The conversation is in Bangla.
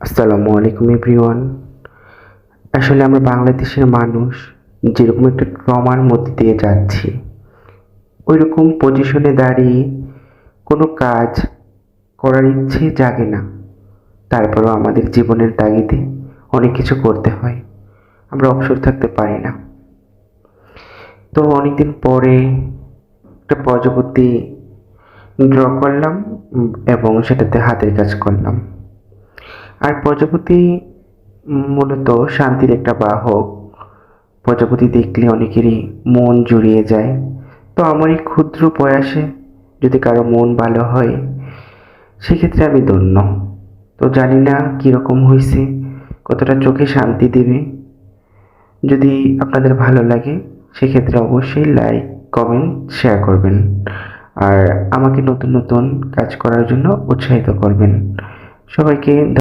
আসসালামু আলাইকুম এভরিওয়ান। আসলে আমরা বাংলাদেশের মানুষ যেরকম একটা ট্রমার মধ্যে দিয়ে যাচ্ছি, ওইরকম পজিশনে দাঁড়িয়ে কোনো কাজ করার ইচ্ছে জাগে না। তারপরও আমাদের জীবনের তাগিদে অনেক কিছু করতে হয়, আমরা অবসর থাকতে পারি না। তো অনেকদিন পরে একটা প্রজাপতি ড্র করলাম এবং সেটাতে হাতের কাজ করলাম। আর প্রজাপতি মূলত শান্তির একটা বাহক। প্রজাপতি দেখলে অনেকেরই মন জুড়িয়ে যায়। তো আমার এই ক্ষুদ্র প্রয়াসে যদি কারো মন ভালো হয়, সেক্ষেত্রে আমি ধন্য। তো জানি না কীরকম হয়েছে, কতটা চোখে শান্তি দেবে। যদি আপনাদের ভালো লাগে সেক্ষেত্রে অবশ্যই লাইক, কমেন্ট, শেয়ার করবেন। আর আমাকে নতুন নতুন কাজ করার জন্য উৎসাহিত করবেন। সবাইকে